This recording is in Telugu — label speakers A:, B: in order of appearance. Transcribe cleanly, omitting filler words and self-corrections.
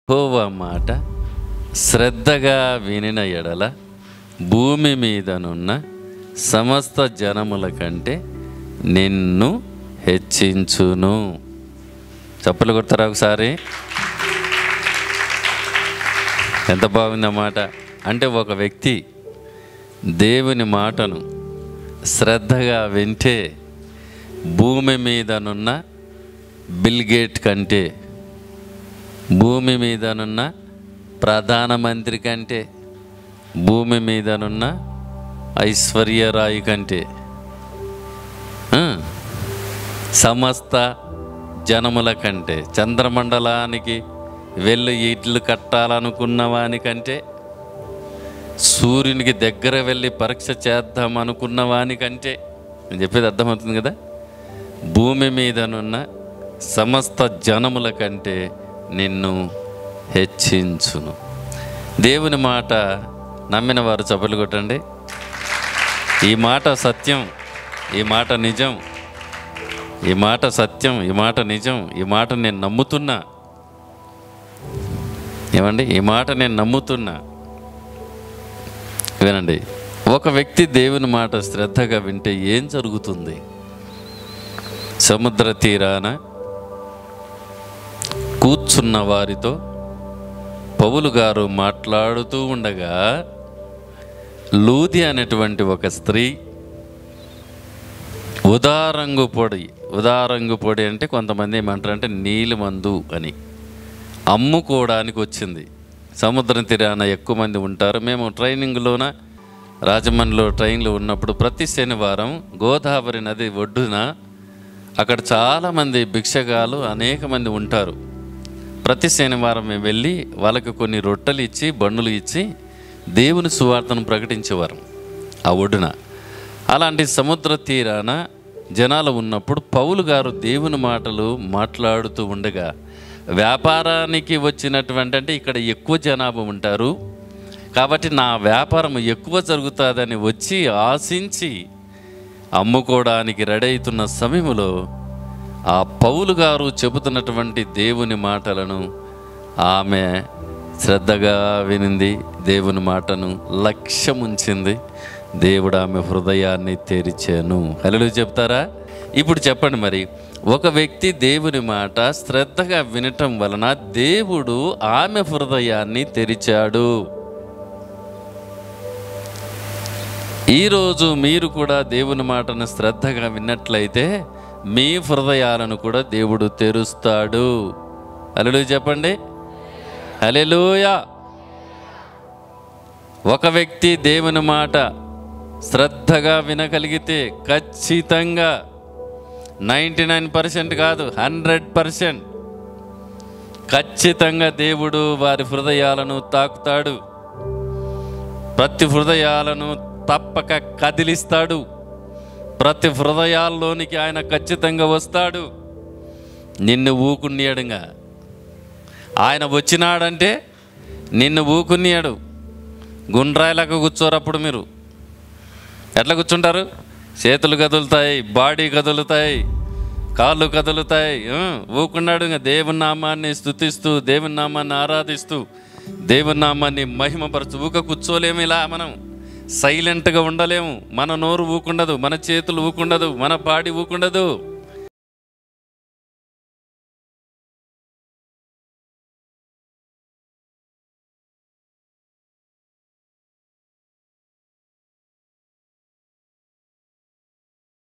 A: యెహోవా మాట శ్రద్ధగా వినిన ఎడల భూమి మీదనున్న సమస్త జనముల కంటే నిన్ను హెచ్చించును. చప్పలు కొడతారా ఒకసారి? ఎంత బాగుందన్నమాట. అంటే ఒక వ్యక్తి దేవుని మాటను శ్రద్ధగా వింటే భూమి మీదనున్న బిల్ గేట్ కంటే, భూమి మీదనున్న ప్రధానమంత్రి కంటే, భూమి మీదనున్న ఐశ్వర్యరాయి కంటే, సమస్త జనముల కంటే, చంద్రమండలానికి వెళ్ళి ఇట్లు కట్టాలనుకున్న వానికంటే, సూర్యునికి దగ్గర వెళ్ళి పరీక్ష చేద్దాం అనుకున్న వానికంటే, నేను చెప్పేది అర్థమవుతుంది కదా, భూమి మీదనున్న సమస్త జనముల కంటే నిన్ను హెచ్చించును. దేవుని మాట నమ్మిన వారు చప్పలు కొట్టండి. ఈ మాట సత్యం, ఈ మాట నిజం, ఈ మాట సత్యం, ఈ మాట నిజం, ఈ మాట నేను నమ్ముతున్నా. ఏమండి? ఈ మాట నేను నమ్ముతున్నా. వినండి, ఒక వ్యక్తి దేవుని మాట శ్రద్ధగా వింటే ఏం జరుగుతుంది? సముద్ర తీరాన కూర్చున్న వారితో పౌలు గారు మాట్లాడుతూ ఉండగా లూది అనేటువంటి ఒక స్త్రీ ఉదారంగు పొడి అంటే కొంతమంది ఏమంటారంటే నీలిమందు అని అమ్ముకోవడానికి వచ్చింది. సముద్రం తీరాన ఎక్కువ మంది ఉంటారు. మేము ట్రైనింగ్లోన రాజమండ్రిలో ట్రైన్లో ఉన్నప్పుడు ప్రతి శనివారం గోదావరి నది ఒడ్డున అక్కడ చాలామంది భిక్షగాలు అనేక మంది ఉంటారు. ప్రతి శనివారం మేము వెళ్ళి వాళ్ళకి కొన్ని రొట్టెలు ఇచ్చి బండులు ఇచ్చి దేవుని సువార్తను ప్రకటించేవారు ఆ ఒడ్డున. అలాంటి సముద్ర తీరాన జనాలు ఉన్నప్పుడు పౌలు గారు దేవుని మాటలు మాట్లాడుతూ ఉండగా వ్యాపారానికి వచ్చినటువంటి, అంటే ఇక్కడ ఎక్కువ జనాభా ఉంటారు కాబట్టి నా వ్యాపారం ఎక్కువ జరుగుతుందని వచ్చి ఆశించి అమ్ముకోవడానికి రెడీ అవుతున్న సమయంలో ఆ పౌలు గారు చెబుతున్నటువంటి దేవుని మాటలను ఆమె శ్రద్ధగా వినింది. దేవుని మాటను లక్ష్యముంచింది. దేవుడు ఆమె హృదయాన్ని తెరిచాను. హల్లెలూయా చెప్తారా? ఇప్పుడు చెప్పండి, మరి ఒక వ్యక్తి దేవుని మాట శ్రద్ధగా వినటం వలన దేవుడు ఆమె హృదయాన్ని తెరిచాడు. ఈరోజు మీరు కూడా దేవుని మాటను శ్రద్ధగా విన్నట్లయితే మీ హృదయాలను కూడా దేవుడు తెరుస్తాడు. హల్లెలూయా చెప్పండి. హల్లెలూయా. ఒక వ్యక్తి దేవుని మాట శ్రద్ధగా వినగలిగితే ఖచ్చితంగా 99% కాదు 100% ఖచ్చితంగా దేవుడు వారి హృదయాలను తాకుతాడు. ప్రతి హృదయాలను తప్పక కదిలిస్తాడు. ప్రతి హృదయాల్లోనికి ఆయన ఖచ్చితంగా వస్తాడు. నిన్ను ఊకునియాడుగా ఆయన వచ్చినాడంటే నిన్ను ఊకునియాడు. గుండ్రాయిలాగా కూర్చోరప్పుడు మీరు ఎట్లా కూర్చుంటారు? చేతులు కదులుతాయి, బాడీ కదులుతాయి, కాళ్ళు కదులుతాయి. ఊకున్నాడు ఇంకా దేవుని నామాన్ని స్తుతిస్తూ, దేవుని నామాన్ని ఆరాధిస్తూ, దేవుని నామాన్ని మహిమపరచు. ఊక కూర్చోలేము, ఇలా మనం సైలెంట్గా ఉండలేము. మన నోరు ఊకుండదు, మన చేతులు ఊకుండదు, మన బాడీ ఊకుండదు.